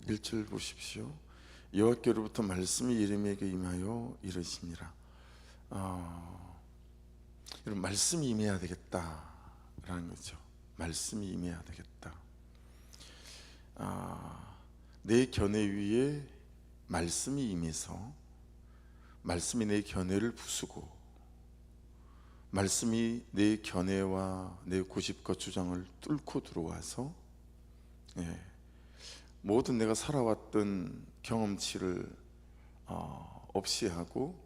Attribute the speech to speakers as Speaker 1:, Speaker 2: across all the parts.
Speaker 1: 1절 보십시오. 여호와께로부터 말씀이 예레미야에게 임하여 이르시니라. 여러분, 말씀이 임해야 되겠다라는 거죠. 말씀이 임해야 되겠다. 내 견해 위에 말씀이 임해서 말씀이 내 견해를 부수고 말씀이 내 견해와 내 고집과 주장을 뚫고 들어와서 모든 내가 살아왔던 경험치를 없이 하고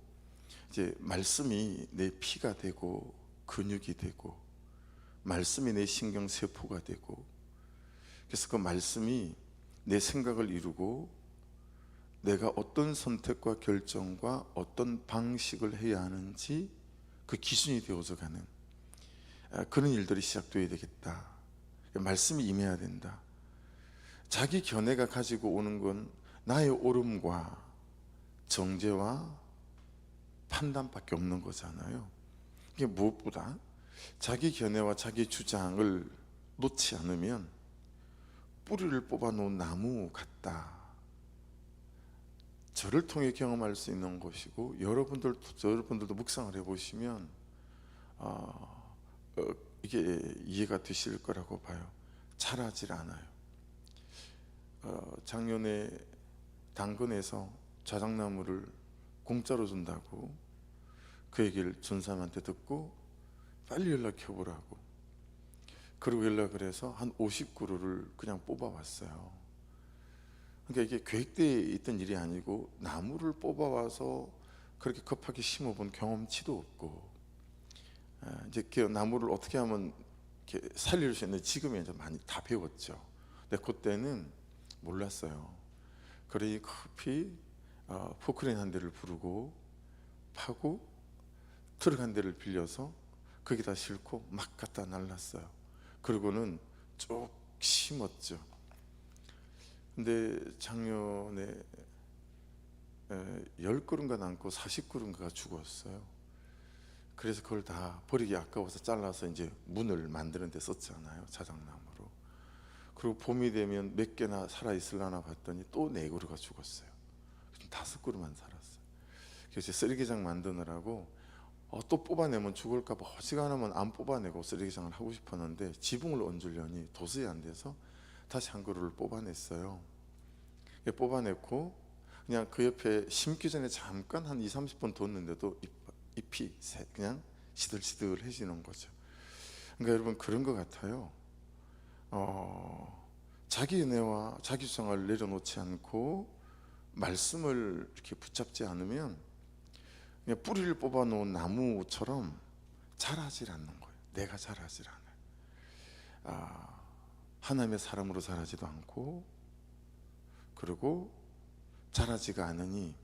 Speaker 1: 이제 말씀이 내 피가 되고 근육이 되고 말씀이 내 신경세포가 되고, 그래서 그 말씀이 내 생각을 이루고 내가 어떤 선택과 결정과 어떤 방식을 해야 하는지 그 기준이 되어져 가는 그런 일들이 시작되어야 되겠다. 말씀이 임해야 된다. 자기 견해가 가지고 오는 건 나의 옳음과 정죄와 판단밖에 없는 거잖아요. 이게 무엇보다 자기 견해와 자기 주장을 놓지 않으면 뿌리를 뽑아놓은 나무 같다. 저를 통해 경험할 수 있는 것이고, 여러분들도 묵상을 해보시면 이게 이해가 되실 거라고 봐요. 자라질 않아요. 작년에 당근에서 자작나무를 공짜로 준다고 그 얘기를 준 사람한테 듣고 빨리 연락해보라고, 그리고 연락을 해서 한 50그루를 그냥 뽑아왔어요. 그러니까 이게 계획되어 있던 일이 아니고 나무를 뽑아와서 그렇게 급하게 심어본 경험치도 없고, 이제 그 나무를 어떻게 하면 이렇게 살릴 수 있는지 지금은 이제 많이 다 배웠죠. 근데 그때는 몰랐어요. 그러니 급히 포크레인 한 대를 부르고 파고 트럭 한 대를 빌려서 거기다 싣고 막 갖다 날랐어요. 그러고는 쭉 심었죠. 근데 작년에 10그루인가 남고 40그루인가가 죽었어요. 그래서 그걸 다 버리기 아까워서 잘라서 이제 문을 만드는 데 썼잖아요, 자작나무로. 그리고 봄이 되면 몇 개나 살아있으려나 봤더니 또 4그루가 죽었어요. 5그루만 살았어요. 그래서 쓰레기장 만드느라고 또 뽑아내면 죽을까 봐 어지간하면 안 뽑아내고 쓰레기장을 하고 싶었는데 지붕을 얹으려니 도저히 안 돼서 다시 한 그루를 뽑아냈어요. 뽑아냈고 그냥 그 옆에 심기 전에 잠깐 한 20-30분 뒀는데도 잎이 그냥 시들시들해지는 거죠. 그러니까 여러분, 그런 것 같아요. 자기 은혜와 자기 주장을 내려놓지 않고 말씀을 이렇게 붙잡지 않으면 그냥 뿌리를 뽑아놓은 나무처럼 자라질 않는 거예요. 내가 자라질 않아요. 하나님의 사람으로 자라지도 않고, 그리고 자라지가 않으니,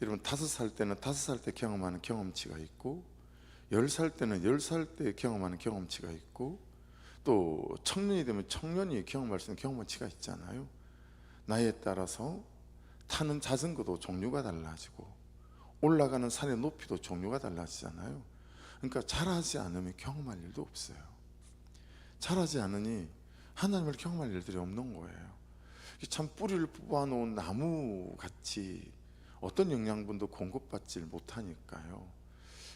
Speaker 1: 여러분 5살 때는 5살 때 경험하는 경험치가 있고, 10살 때는 10살 때 경험하는 경험치가 있고, 또 청년이 되면 청년이 경험할 수 있는 경험치가 있잖아요. 나이에 따라서 타는 자전거도 종류가 달라지고 올라가는 산의 높이도 종류가 달라지잖아요. 그러니까 자라지 않으면 경험할 일도 없어요. 자라지 않으니 하나님을 경험할 일들이 없는 거예요. 참 뿌리를 뽑아놓은 나무같이 어떤 영양분도 공급받지 못하니까요.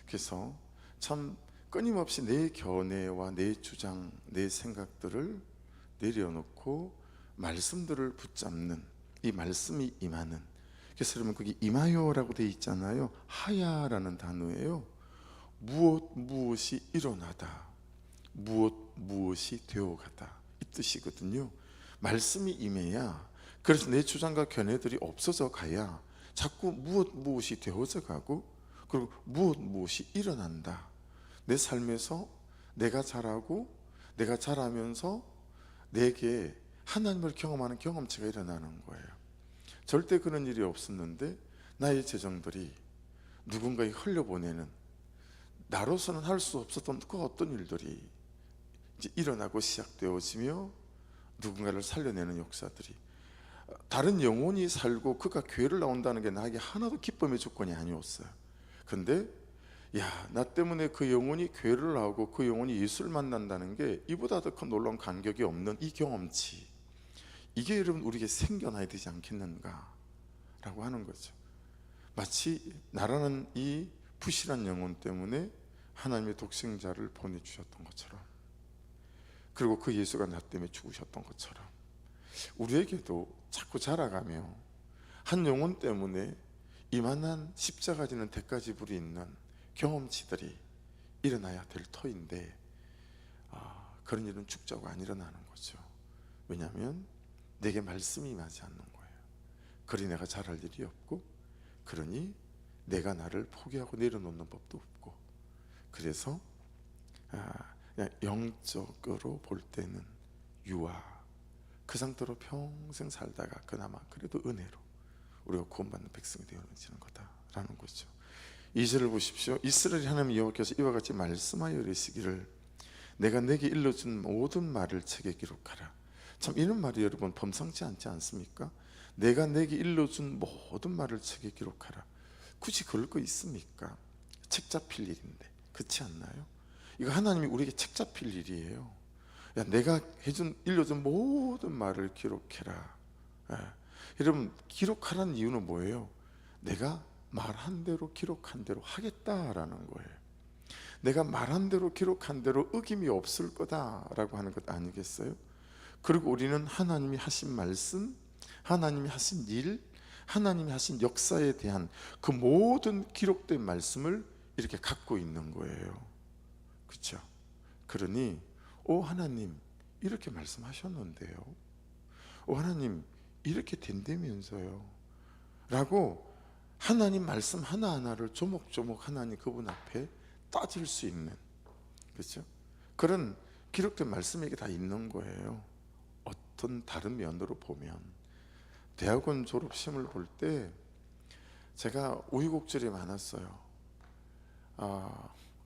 Speaker 1: 그래서 참 끊임없이 내 견해와 내 주장, 내 생각들을 내려놓고 말씀들을 붙잡는, 이 말씀이 임하는, 그래서 여러분 거기 임하여라고 되어 있잖아요. 하야라는 단어예요. 무엇이 일어나다, 무엇이 되어가다, 이 뜻이거든요. 말씀이 임해야, 그래서 내 주장과 견해들이 없어져 가야 자꾸 무엇이 되어져 가고, 그리고 무엇이 일어난다. 내 삶에서 내가 자라고 내가 자라면서 내게 하나님을 경험하는 경험치가 일어나는 거예요. 절대 그런 일이 없었는데 나의 재정들이 누군가에 흘려보내는, 나로서는 할 수 없었던 그 어떤 일들이 이제 일어나고 시작되어지며 누군가를 살려내는 역사들이, 다른 영혼이 살고 그가 교회를 나온다는 게 나에게 하나도 기쁨의 조건이 아니었어요. 근데 나 때문에 그 영혼이 교회를 나오고 그 영혼이 예수를 만난다는 게 이보다 더 큰 놀라운 감격이 없는 이 경험치, 이게 여러분 우리에게 생겨나야 되지 않겠는가 라고 하는 거죠. 마치 나라는 이 부실한 영혼 때문에 하나님의 독생자를 보내주셨던 것처럼, 그리고 그 예수가 나 때문에 죽으셨던 것처럼, 우리에게도 자꾸 자라가며 한 영혼 때문에 이만한 십자가 지는 대가 지불이 있는 경험치들이 일어나야 될 터인데, 그런 일은 죽자고 안 일어나는 거죠. 왜냐하면 내게 말씀이 임하지 않는 거예요. 그러니 내가 잘할 일이 없고, 그러니 내가 나를 포기하고 내려놓는 법도 없고, 그래서 그냥 영적으로 볼 때는 유아, 그 상태로 평생 살다가 그나마 그래도 은혜로 우리가 구원받는 백성이 되어지는 거다라는 거죠. 2절을 보십시오. 이스라엘 하나님 여호와께서 이와 같이 말씀하여 이르시기를 내가 내게 일러준 모든 말을 책에 기록하라. 참 이런 말이 여러분 범상치 않지 않습니까? 내가 내게 일러준 모든 말을 책에 기록하라. 굳이 그럴 거 있습니까? 책 잡힐 일인데, 그렇지 않나요? 이거 하나님이 우리에게 책 잡힐 일이에요. 야, 내가 일러준 모든 말을 기록해라. 여러분, 기록하라는 이유는 뭐예요? 내가 말한 대로 기록한 대로 하겠다라는 거예요. 내가 말한 대로 기록한 대로 어김이 없을 거다라고 하는 것 아니겠어요? 그리고 우리는 하나님이 하신 말씀, 하나님이 하신 일, 하나님이 하신 역사에 대한 그 모든 기록된 말씀을 이렇게 갖고 있는 거예요. 그렇죠? 그러니 하나님 이렇게 말씀하셨는데요, 하나님 이렇게 된다면서요 라고 하나님 말씀 하나하나를 조목조목 하나님 그분 앞에 따질 수 있는, 그렇죠? 그런 기록된 말씀이 이게 다 있는 거예요. 어떤 다른 면으로 보면 대학원 졸업시험을 볼 때 제가 우유곡절이 많았어요.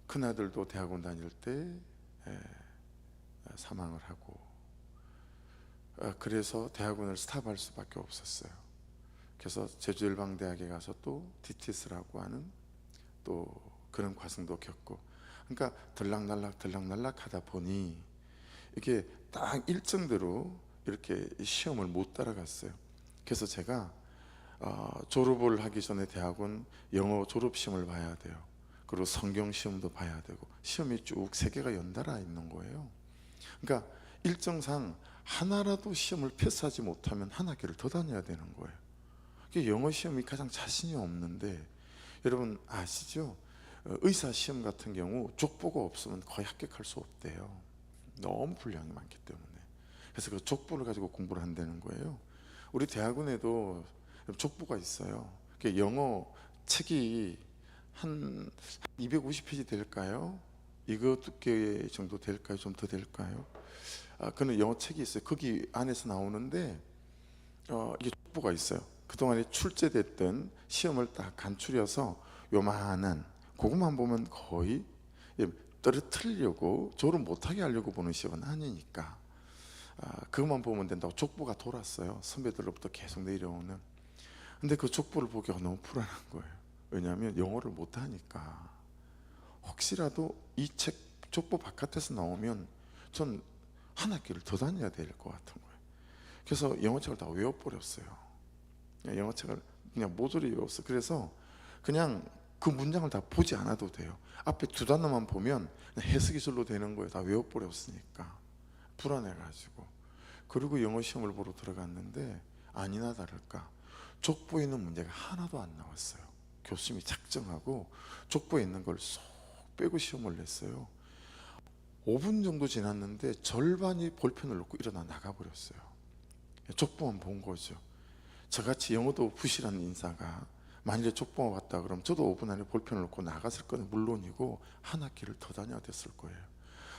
Speaker 1: 큰아들도 대학원 다닐 때 사망을 하고, 그래서 대학원을 스탑할 수밖에 없었어요. 그래서 제주일방대학에 가서 또 DTS라고 하는 또 그런 과정도 겪고, 그러니까 들락날락 하다 보니 이게 딱 일정대로 이렇게 시험을 못 따라갔어요. 그래서 제가 졸업을 하기 전에 대학원 영어 졸업시험을 봐야 돼요. 그리고 성경시험도 봐야 되고, 시험이 쭉 3개가 연달아 있는 거예요. 그러니까 일정상 하나라도 시험을 패스하지 못하면 한 학기를 더 다녀야 되는 거예요. 영어 시험이 가장 자신이 없는데, 여러분 아시죠? 의사 시험 같은 경우 족보가 없으면 거의 합격할 수 없대요. 너무 분량이 많기 때문에. 그래서 그 족보를 가지고 공부를 한다는 거예요. 우리 대학원에도 족보가 있어요. 영어 책이 한 250페이지 될까요? 이거 두께 정도 될까요? 좀 더 될까요? 그는 영어 책이 있어요. 거기 안에서 나오는데 이게 족보가 있어요. 그동안에 출제됐던 시험을 딱 간추려서 요만한 그것만 보면 거의 떨어뜨리려고, 졸업 못하게 하려고 보는 시험은 아니니까 그것만 보면 된다고 족보가 돌았어요. 선배들로부터 계속 내려오는. 근데 그 족보를 보기가 너무 불안한 거예요. 왜냐하면 영어를 못하니까 혹시라도 이 책 족보 바깥에서 나오면 전 한 학기를 더 다녀야 될 것 같은 거예요. 그래서 영어책을 다 외워버렸어요. 영어책을 그냥 모조리 외웠어. 그래서 그냥 그 문장을 다 보지 않아도 돼요. 앞에 2단어만 보면 해석기술로 되는 거예요. 다 외워버렸으니까 불안해가지고. 그리고 영어 시험을 보러 들어갔는데 아니나 다를까 족보에 있는 문제가 하나도 안 나왔어요. 교수님이 작정하고 족보에 있는 걸 쏙 빼고 시험을 냈어요. 5분 정도 지났는데 절반이 볼펜을 놓고 일어나 나가버렸어요. 족보만 본 거죠. 저같이 영어도 부실한 인사가 만일에 족보가 왔다 그러면 저도 5분 안에 볼펜을 놓고 나갔을 건 물론이고 한 학기를 더 다녀야 됐을 거예요.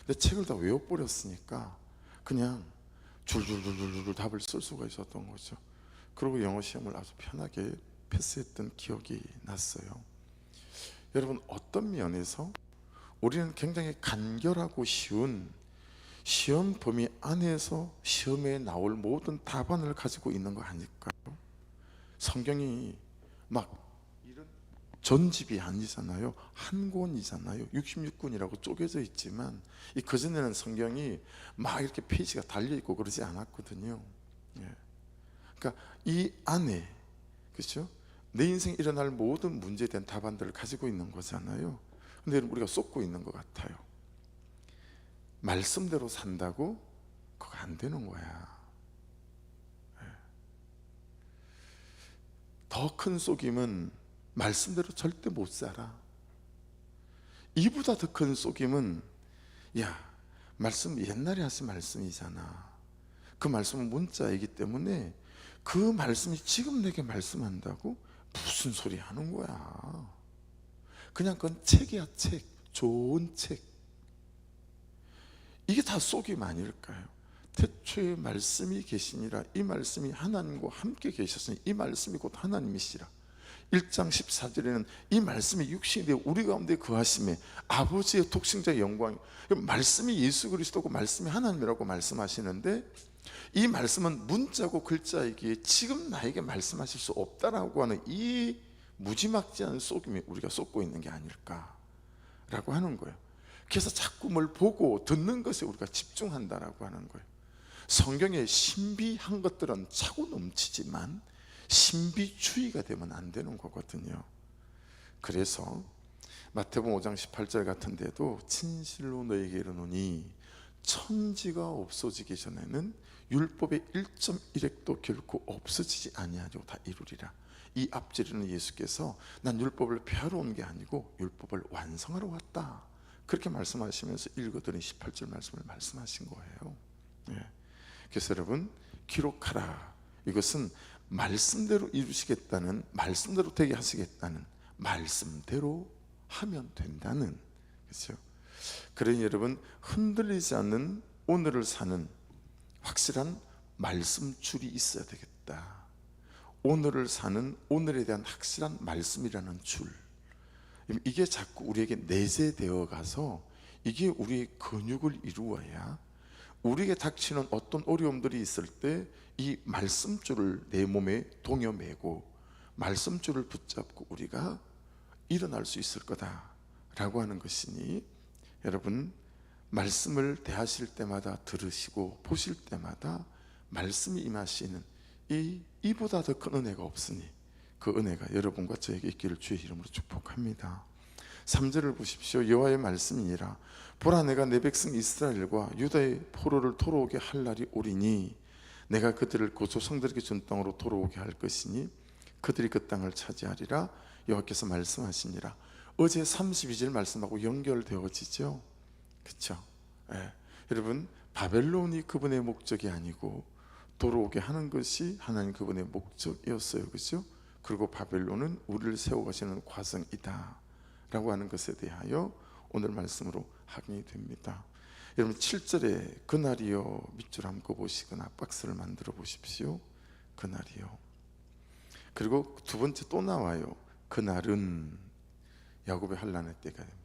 Speaker 1: 근데 책을 다 외워버렸으니까 그냥 줄줄줄줄 답을 쓸 수가 있었던 거죠. 그리고 영어 시험을 아주 편하게 패스했던 기억이 났어요. 여러분, 어떤 면에서 우리는 굉장히 간결하고 쉬운 시험 범위 안에서 시험에 나올 모든 답안을 가지고 있는 거 아닐까요? 성경이 막 이런 전집이 아니잖아요. 한 권이잖아요. 66권이라고 쪼개져 있지만 이 그전에는 성경이 막 이렇게 페이지가 달려 있고 그러지 않았거든요. 그러니까 이 안에, 그렇죠? 내 인생에 일어날 모든 문제에 대한 답안들을 가지고 있는 거잖아요. 근데 우리가 쏟고 있는 것 같아요. 말씀대로 산다고 그거 안 되는 거야. 더 큰 속임은 말씀대로 절대 못 살아. 이보다 더 큰 속임은, 야, 말씀 옛날에 하신 말씀이잖아. 그 말씀은 문자이기 때문에 그 말씀이 지금 내게 말씀한다고? 무슨 소리 하는 거야. 그냥 그건 책이야, 책. 좋은 책. 이게 다 속임 아닐까요? 태초에 말씀이 계시니라. 이 말씀이 하나님과 함께 계셨으니 이 말씀이 곧 하나님이시라. 1장 14절에는 이 말씀이 육신이 되어 우리 가운데 거하심에 아버지의 독생자의 영광, 말씀이 예수 그리스도고 말씀이 하나님이라고 말씀하시는데, 이 말씀은 문자고 글자이기에 지금 나에게 말씀하실 수 없다라고 하는 이 무지막지한 속임에 우리가 쏟고 있는 게 아닐까라고 하는 거예요. 그래서 자꾸 뭘 보고 듣는 것에 우리가 집중한다라고 하는 거예요. 성경에 신비한 것들은 차고 넘치지만 신비주의가 되면 안 되는 거거든요. 그래서 마태복음 5장 18절 같은 데도 진실로 너에게 이르노니 천지가 없어지기 전에는 율법의 1.1획도 결코 없어지지 아니하리고 다 이루리라. 이 앞지르는 예수께서 난 율법을 폐하러 온 게 아니고 율법을 완성하러 왔다, 그렇게 말씀하시면서 읽어드린 18절 말씀을 말씀하신 거예요. 그래서 여러분, 기록하라. 이것은 말씀대로 이루시겠다는, 말씀대로 되게 하시겠다는, 말씀대로 하면 된다는, 그렇죠? 그러니 여러분, 흔들리지 않는 오늘을 사는 확실한 말씀줄이 있어야 되겠다. 오늘을 사는, 오늘에 대한 확실한 말씀이라는 줄, 이게 자꾸 우리에게 내재되어 가서 이게 우리의 근육을 이루어야 우리에게 닥치는 어떤 어려움들이 있을 때 이 말씀줄을 내 몸에 동여매고 말씀줄을 붙잡고 우리가 일어날 수 있을 거다라고 하는 것이니, 여러분, 말씀을 대하실 때마다 들으시고 보실 때마다 말씀이 임하시는 이보다 더 큰 은혜가 없으니 그 은혜가 여러분과 저에게 있기를 주의 이름으로 축복합니다. 3절을 보십시오. 여호와의 말씀이니라. 보라, 내가 내 백성 이스라엘과 유다의 포로를 돌아오게 할 날이 오리니 내가 그들을 그 조상들에게 준 땅으로 돌아오게 할 것이니 그들이 그 땅을 차지하리라. 여호와께서 말씀하시니라. 어제 32절 말씀하고 연결되어지죠. 그렇죠? 여러분, 바벨론이 그분의 목적이 아니고 돌아오게 하는 것이 하나님 그분의 목적이었어요. 그렇죠? 그리고 바벨론은 우리를 세워가시는 과정이다 라고 하는 것에 대하여 오늘 말씀으로 확인이 됩니다. 여러분, 7절에 그날이요, 밑줄 함고 보시거나 박스를 만들어 보십시오. 그날이요. 그리고 두 번째 또 나와요. 그날은 야곱의 환난의 때가 됩니다.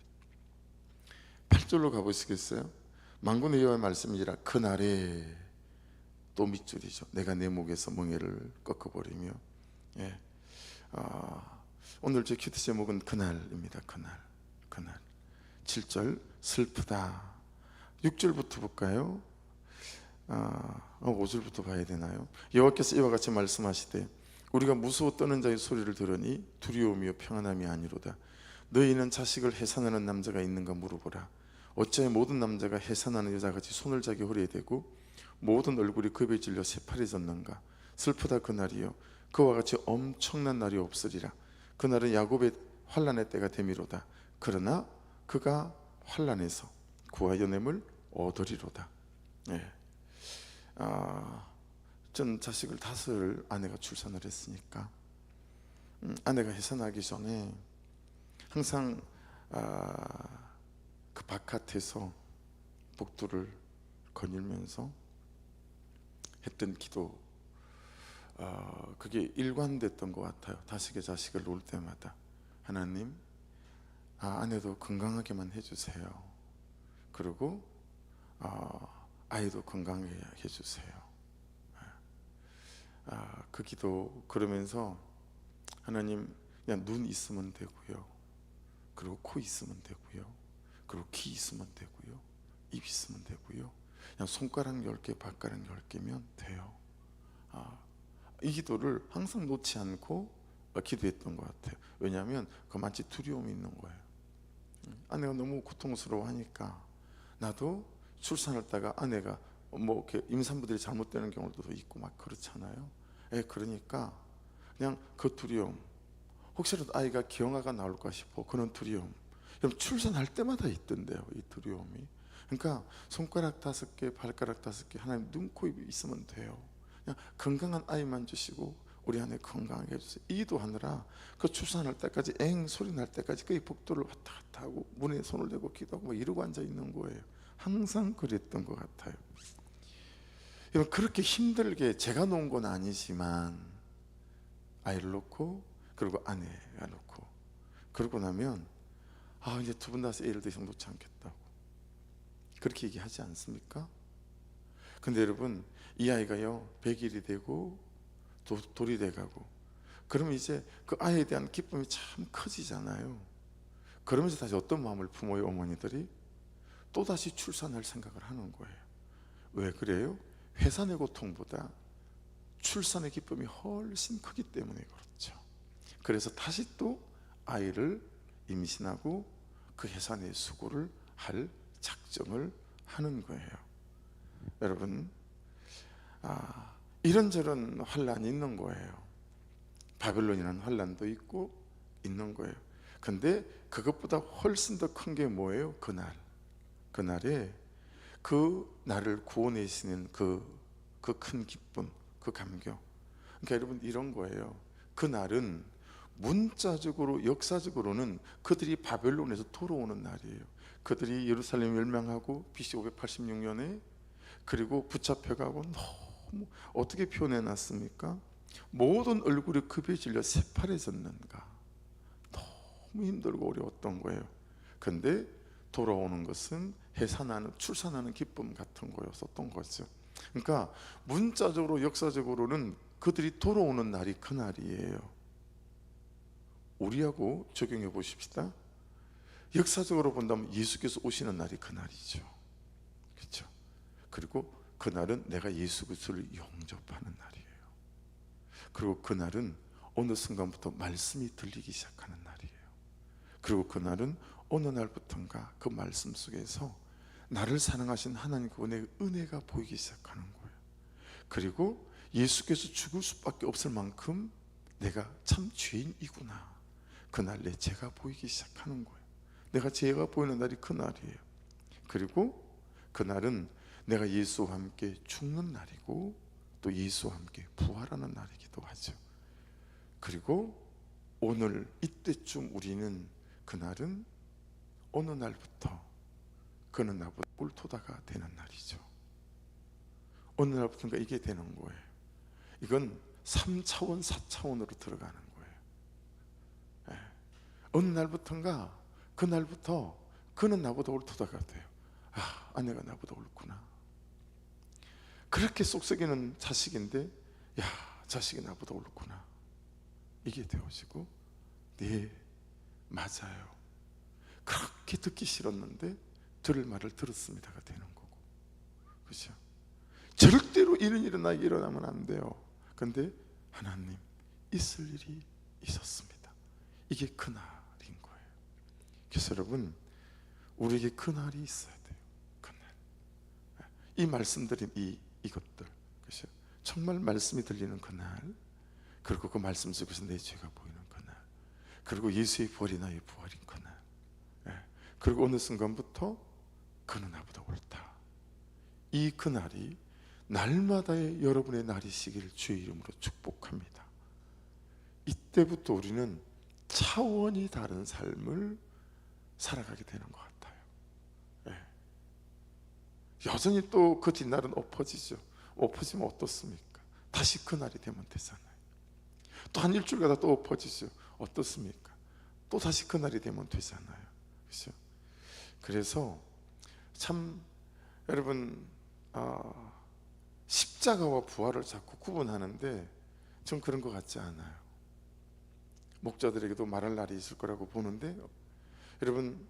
Speaker 1: 8절로 가보시겠어요? 만군의 여호와의 말씀이라. 그날에, 또 밑줄이죠. 내가 내 목에서 멍에를 꺾어버리며. 오늘 제 큐티 제목은 그날입니다. 그날. 7절 슬프다. 6절부터 볼까요? 5절부터 봐야 되나요? 여호와께서 이와 같이 말씀하시되 우리가 무서워 떠는 자의 소리를 들으니 두려움이요 평안함이 아니로다. 너희는 자식을 해산하는 남자가 있는가 물어보라. 어찌하여 모든 남자가 해산하는 여자같이 손을 자기 허리에 대고 모든 얼굴이 겁에 질려 새파래졌는가. 슬프다. 그날이요, 그와 같이 엄청난 날이 없으리라. 그날은 야곱의 환난의 때가 되미로다. 그러나 그가 환난에서 구하여 냄을 얻으리로다. 전 자식을 5을 아내가 출산을 했으니까 아내가 해산하기 전에 항상 그 바깥에서 복도를 거닐면서 했던 기도, 그게 일관됐던 것 같아요. 다식의 자식을 놓을 때마다 하나님, 아내도 건강하게만 해주세요. 그리고 아이도 건강하게 해주세요. 그 기도, 그러면서 하나님, 그냥 눈 있으면 되고요, 그리고 코 있으면 되고요, 그리고 귀 있으면 되고요, 입 있으면 되고요, 그냥 손가락 10개, 발가락 10개면 돼요. 이 기도를 항상 놓지 않고 기도했던 것 같아요. 왜냐하면 그만치 두려움이 있는 거예요. 아내가 너무 고통스러워하니까 나도 출산했다가 아내가 뭐 이렇게 임산부들이 잘못되는 경우도 있고 막 그렇잖아요. 그러니까 그냥 그 두려움, 혹시라도 아이가 기형아가 나올까 싶어 그런 두려움. 여러분 출산할 때마다 있던데요, 이 두려움이. 그러니까 손가락 5개, 발가락 5개 하나님 눈, 코, 입이 있으면 돼요. 그냥 건강한 아이만 주시고 우리 아내 건강하게 해주세요. 이 기도하느라 그 출산할 때까지 소리 날 때까지 그 복도를 왔다 갔다 하고 문에 손을 대고 기도하고 뭐 이러고 앉아 있는 거예요. 항상 그랬던 것 같아요. 여러분 그렇게 힘들게 제가 놓은 건 아니지만 아이를 놓고 그리고 아내가 놓고 그러고 나면 이제 두 분 다 애를 더 이상 놓지 않겠다고 그렇게 얘기하지 않습니까? 근데 여러분 이 아이가요 100일이 되고 돌이 돼가고 그러면 이제 그 아이에 대한 기쁨이 참 커지잖아요. 그러면서 다시 어떤 마음을 부모의 어머니들이 또다시 출산할 생각을 하는 거예요. 왜 그래요? 회산의 고통보다 출산의 기쁨이 훨씬 크기 때문에 그렇죠. 그래서 다시 또 아이를 임신하고 그 해산의 수고를 할 작정을 하는 거예요. 여러분 이런저런 환란이 있는 거예요. 바벨론이라는 환란도 있고 있는 거예요. 근데 그것보다 훨씬 더 큰 게 뭐예요? 그날에 그 나를 구원해주시는 그 큰 기쁨, 그 감격. 그러니까 여러분 이런 거예요. 그날은 문자적으로 역사적으로는 그들이 바벨론에서 돌아오는 날이에요. 그들이 예루살렘 멸망하고 BC 586년에 그리고 붙잡혀가고 너무 어떻게 표현해 놨습니까? 모든 얼굴이 급에 질려 새파래졌는가. 너무 힘들고 어려웠던 거예요. 근데 돌아오는 것은 출산하는 기쁨 같은 거였었던 거죠. 그러니까 문자적으로 역사적으로는 그들이 돌아오는 날이 그날이에요. 우리하고 적용해 보십시다. 역사적으로 본다면 예수께서 오시는 날이 그날이죠. 그렇죠? 그리고 그날은 내가 예수 그리스도를 영접하는 날이에요. 그리고 그날은 어느 순간부터 말씀이 들리기 시작하는 날이에요. 그리고 그날은 어느 날부턴가 그 말씀 속에서 나를 사랑하신 하나님 그분의 은혜가 보이기 시작하는 거예요. 그리고 예수께서 죽을 수밖에 없을 만큼 내가 참 죄인이구나. 그날 내 죄가 보이기 시작하는 거예요. 내가 죄가 보이는 날이 그날이에요. 그리고 그날은 내가 예수와 함께 죽는 날이고 또 예수와 함께 부활하는 날이기도 하죠. 그리고 오늘 이때쯤 우리는 그날은 어느 날부터 그는 나보다 옳도다가 되는 날이죠. 어느 날부터인가 이게 되는 거예요. 이건 3차원 4차원으로 들어가는 거예요. 어느 날부터인가 그날부터 그는 나보다 옳도다가 돼요. 아내가 나보다 옳구나. 그렇게 속썩이는 자식인데 자식이 나보다 옳구나. 이게 되어지고 네 맞아요. 그렇게 듣기 싫었는데 들을 말을 들었습니다가 되는 거고. 그렇죠? 절대로 이런 일은 나에게 일어나면 안 돼요. 근데 하나님 있을 일이 있었습니다. 이게 그날인 거예요. 그래서 여러분 우리에게 그날이 있어야 돼요. 그날. 이 말씀드린 이것들, 그렇죠? 정말 말씀이 들리는 그날, 그리고 그 말씀 속에서 내 죄가 보이는 그날, 그리고 예수의 부활이 나의 부활인 그날, 그리고 어느 순간부터 그는 나보다 옳다. 이 그날이 날마다의 여러분의 날이시길 주의 이름으로 축복합니다. 이때부터 우리는 차원이 다른 삶을 살아가게 되는 것 같아요. 여전히 또 그 뒷날은 엎어지죠. 엎어지면 어떻습니까? 다시 그날이 되면 되잖아요. 또 한 일주일 가다 또 엎어지죠. 어떻습니까? 또 다시 그날이 되면 되잖아요. 그렇죠? 그래서 참 여러분 십자가와 부활을 자꾸 구분하는데 전 그런 것 같지 않아요. 목자들에게도 말할 날이 있을 거라고 보는데 여러분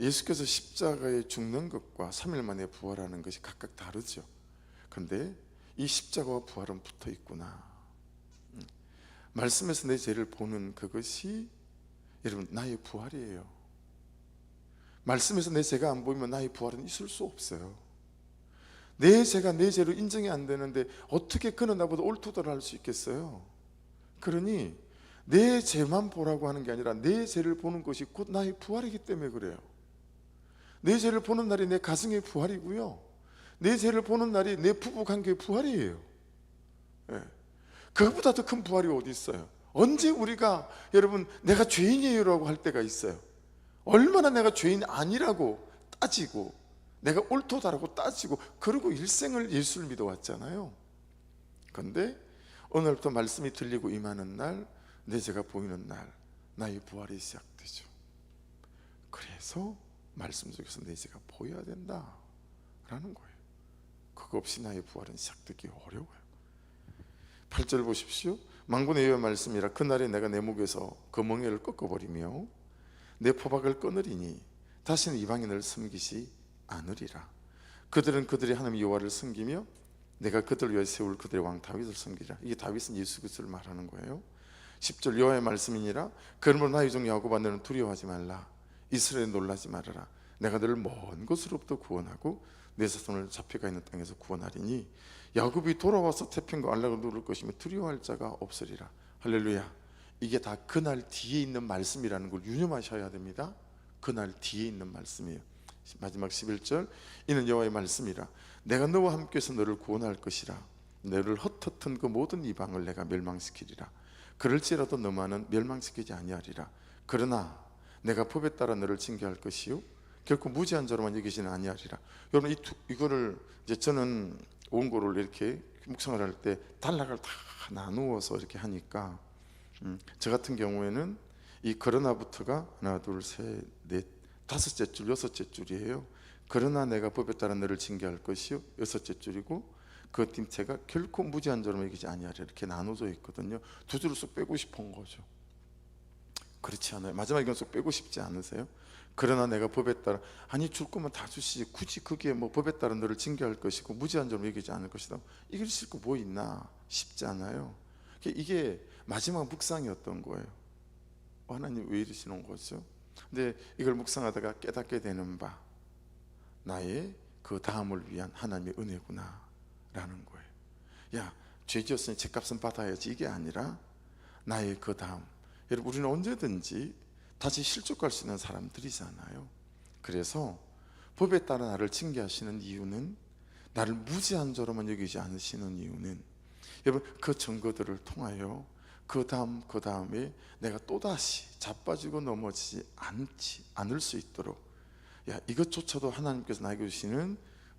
Speaker 1: 예수께서 십자가에 죽는 것과 3일 만에 부활하는 것이 각각 다르죠. 근데 이 십자가와 부활은 붙어 있구나. 말씀에서 내 죄를 보는 그것이 여러분 나의 부활이에요. 말씀에서 내 죄가 안 보이면 나의 부활은 있을 수 없어요. 내 죄가 내 죄로 인정이 안 되는데 어떻게 그는 나보다 옳도다를 할 수 있겠어요? 그러니 내 죄만 보라고 하는 게 아니라 내 죄를 보는 것이 곧 나의 부활이기 때문에 그래요. 내 죄를 보는 날이 내 가정의 부활이고요, 내 죄를 보는 날이 내 부부관계의 부활이에요. 예. 그것보다 더 큰 부활이 어디 있어요? 언제 우리가 여러분 내가 죄인이에요 라고 할 때가 있어요? 얼마나 내가 죄인 아니라고 따지고 내가 옳도다라고 따지고 그러고 일생을 예수를 믿어왔잖아요. 그런데 오늘부터 말씀이 들리고 임하는 날, 내 죄가 보이는 날, 나의 부활이 시작되죠. 그래서 말씀 속에서 내 죄가 보여야 된다라는 거예요. 그거 없이 나의 부활은 시작되기 어려워요. 8절 보십시오. 만군의 여호와의 말씀이라. 그날에 내가 내 목에서 그 멍에를 꺾어버리며 내 포박을 끊으리니 다시는 이방인을 섬기지 않으리라. 그들은 그들이 하나님 여호와를 섬기며 내가 그들을 위해 세울 그들의 왕 다윗을 섬기리라. 이게 다윗은 예수 그리스도를 말하는 거예요. 10절 여호와의 말씀이니라. 그러므로 나의 종 야곱아 너는 두려워하지 말라. 이스라엘 놀라지 말아라. 내가 너를 먼 곳으로부터 구원하고 내 자손을 잡혀가 있는 땅에서 구원하리니 야곱이 돌아와서 태평과 안락을 누릴 것이며 두려워할 자가 없으리라. 할렐루야. 이게 다 그날 뒤에 있는 말씀이라는 걸 유념하셔야 됩니다. 그날 뒤에 있는 말씀이에요. 마지막 11절 이는 여호와의 말씀이라. 내가 너와 함께해서 너를 구원할 것이라. 너를 헛헛은 그 모든 이방을 내가 멸망시키리라. 그럴지라도 너만은 멸망시키지 아니하리라. 그러나 내가 법에 따라 너를 징계할 것이요 결코 무지한 자로만 여기지는 아니하리라. 여러분 이거를 이제 저는 원고를 이렇게 묵상을 할 때 단락을 다 나누어서 이렇게 하니까 저 같은 경우에는 이 그러나부터가 하나 둘 셋 넷 다섯째 줄 여섯째 줄이에요. 그러나 내가 법에 따라 너를 징계할 것이요 여섯째 줄이고 그 뒷체가 결코 무지한 자로만 여기지 아니하리라. 이렇게 나눠져 있거든요. 두 줄을 쏙 빼고 싶은 거죠. 그렇지 않아요? 마지막 이건 쏙 빼고 싶지 않으세요? 그러나 내가 법에 따라 아니 줄 거면 다 주시지 굳이 거기에 뭐 법에 따라 너를 징계할 것이고 무지한 자로 여기지 않을 것이다 이길 수 있고 뭐 있나 싶지 않아요? 이게 마지막 묵상이었던 거예요. 하나님 왜 이러시는 거죠? 근데 이걸 묵상하다가 깨닫게 되는 바 나의 그 다음을 위한 하나님의 은혜구나 라는 거예요. 야, 죄 지었으니 죄값은 받아야지 이게 아니라 나의 그 다음. 여러분 우리는 언제든지 다시 실족할 수 있는 사람들이잖아요. 그래서 법에 따라 나를 징계하시는 이유는 나를 무지한 자로만 여기지 않으시는 이유는 여러분 그 증거들을 통하여 그 다음에 내가 또다시 자빠지고 넘어지지 않을 수 있도록 야 이것조차도 하나님께서 나에게 주시는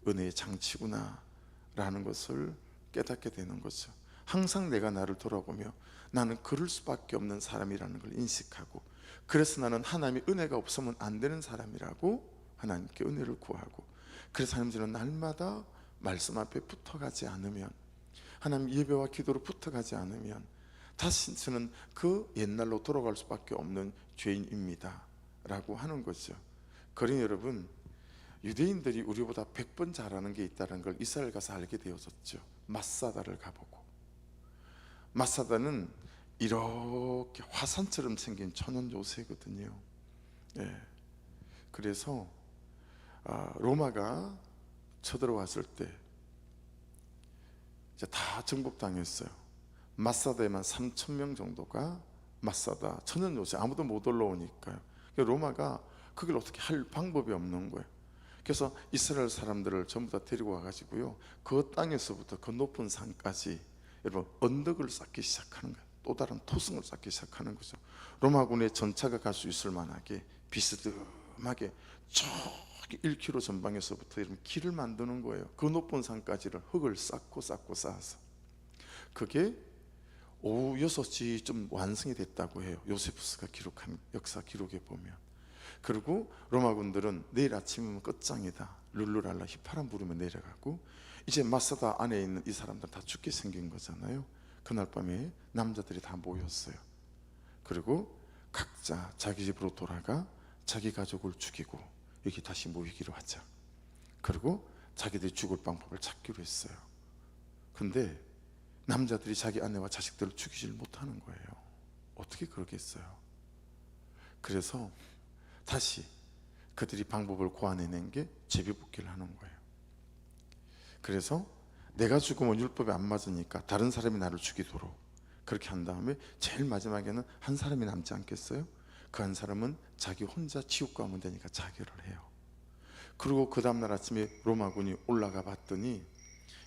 Speaker 1: 은혜의 장치구나 라는 것을 깨닫게 되는 거죠. 항상 내가 나를 돌아보며 나는 그럴 수밖에 없는 사람이라는 걸 인식하고 그래서 나는 하나님의 은혜가 없으면 안 되는 사람이라고 하나님께 은혜를 구하고 그래서 하나님께서는 날마다 말씀 앞에 붙어가지 않으면 하나님 예배와 기도로 붙어가지 않으면 다시 저는 그 옛날로 돌아갈 수밖에 없는 죄인입니다 라고 하는 거죠. 그러니 여러분 유대인들이 우리보다 100번 잘하는 게 있다는 걸 이스라엘 가서 알게 되어졌죠. 마사다를 가보고 마사다는 이렇게 화산처럼 생긴 천연 요새거든요. 예. 그래서 로마가 쳐들어왔을 때 이제 다 정복당했어요. 마사다에만 3,000명 정도가 마사다 천연 요새 아무도 못 올라오니까요. 로마가 그걸 어떻게 할 방법이 없는 거예요. 그래서 이스라엘 사람들을 전부 다 데리고 와가지고요 그 땅에서부터 그 높은 산까지 여러분 언덕을 쌓기 시작하는 거예요. 또 다른 토성을 쌓기 시작하는 거죠. 로마군의 전차가 갈 수 있을 만하게 비스듬하게 저기 1km 전방에서부터 이런 길을 만드는 거예요. 그 높은 산까지를 흙을 쌓고 쌓아서 그게 오후 6시쯤 완성이 됐다고 해요. 요세푸스가 기록한 역사 기록에 보면. 그리고 로마군들은 내일 아침이면 끝장이다 룰루랄라 휘파람 부르며 내려가고 이제 마사다 안에 있는 이 사람들 다 죽게 생긴 거잖아요. 그날 밤에 남자들이 다 모였어요. 그리고 각자 자기 집으로 돌아가 자기 가족을 죽이고 여기 다시 모이기로 하자. 그리고 자기들이 죽을 방법을 찾기로 했어요. 근데 남자들이 자기 아내와 자식들을 죽이질 못하는 거예요. 어떻게 그러겠어요? 그래서 다시 그들이 방법을 고안해낸 게 제비뽑기를 하는 거예요. 그래서 내가 죽으면 율법에 안 맞으니까 다른 사람이 나를 죽이도록 그렇게 한 다음에 제일 마지막에는 한 사람이 남지 않겠어요? 그 한 사람은 자기 혼자 지옥 가면 되니까 자결을 해요. 그리고 그 다음날 아침에 로마군이 올라가 봤더니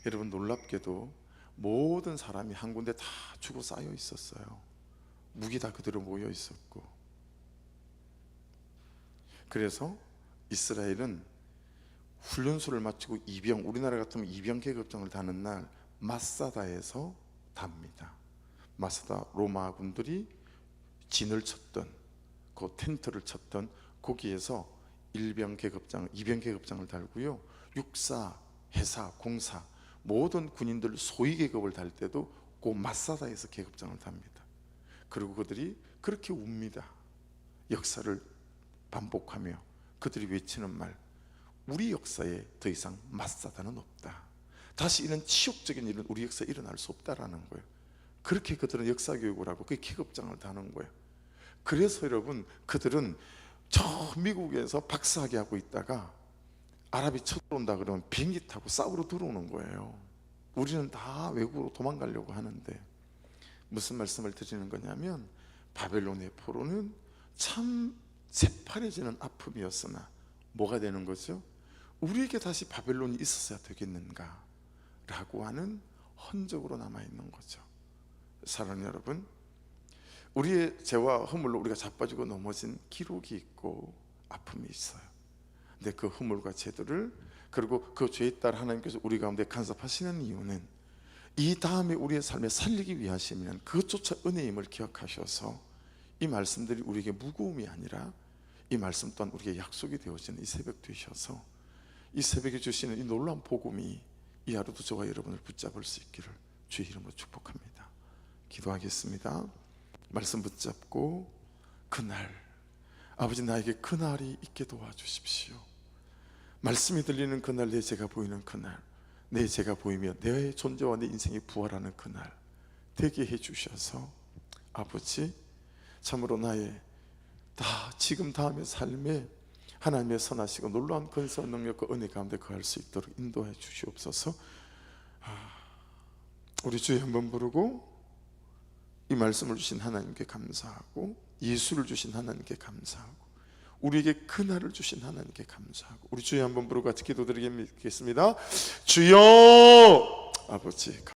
Speaker 1: 여러분 놀랍게도 모든 사람이 한 군데 다 죽어 쌓여 있었어요. 무기 다 그대로 모여 있었고. 그래서 이스라엘은 훈련소를 마치고 이병, 우리나라 같으면 이병 계급장을 다는 날 마사다에서 답니다. 마사다 로마군들이 진을 쳤던 그 텐트를 쳤던 거기에서 일병 계급장, 이병 계급장을 달고요, 육사, 해사, 공사 모든 군인들 소위 계급을 달 때도 그 마사다에서 계급장을 답니다. 그리고 그들이 그렇게 웁니다. 역사를 반복하며 그들이 외치는 말, 우리 역사에 더 이상 마사다는 없다. 다시 이런 치욕적인 일은 우리 역사에 일어날 수 없다라는 거예요. 그렇게 그들은 역사 교육을 하고 그 계급장을 다는 거예요. 그래서 여러분, 그들은 저 미국에서 박사학위 하고 있다가 아랍이 쳐들어온다 그러면 비행기 타고 싸우러 들어오는 거예요. 우리는 다 외국으로 도망가려고 하는데, 무슨 말씀을 드리는 거냐면, 바벨론의 포로는 참 새파래지는 아픔이었으나 뭐가 되는 거죠? 우리에게 다시 바벨론이 있었어야 되겠는가 라고 하는 흔적으로 남아있는 거죠. 사랑하는 여러분, 우리의 죄와 허물로 우리가 자빠지고 넘어진 기록이 있고 아픔이 있어요. 근데 그 허물과 죄들을, 그리고 그 죄에 따라 하나님께서 우리 가운데 간섭하시는 이유는 이 다음에 우리의 삶에 살리기 위하시면 그것조차 은혜임을 기억하셔서 이 말씀들이 우리에게 무거움이 아니라 이 말씀 또한 우리에게 약속이 되어지는 이 새벽 되셔서 이 새벽에 주시는 이 놀라운 복음이 이 하루도 저와 여러분을 붙잡을 수 있기를 주의 이름으로 축복합니다. 기도하겠습니다. 말씀 붙잡고, 그날 아버지, 나에게 그날이 있게 도와주십시오. 말씀이 들리는 그날, 내 죄가 보이는 그날, 내 죄가 보이며 내 존재와 내 인생이 부활하는 그날 되게 해주셔서 아버지, 참으로 나의 지금 다음의 삶에 하나님의 선하시고 놀라운 권세 능력과 은혜 가운데 거할 수 있도록 인도해 주시옵소서. 우리 주여 한번 부르고 이 말씀을 주신 하나님께 감사하고, 예수를 주신 하나님께 감사하고, 우리에게 그날을 주신 하나님께 감사하고, 우리 주여 한번 부르고 같이 기도드리겠습니다. 주여 아버지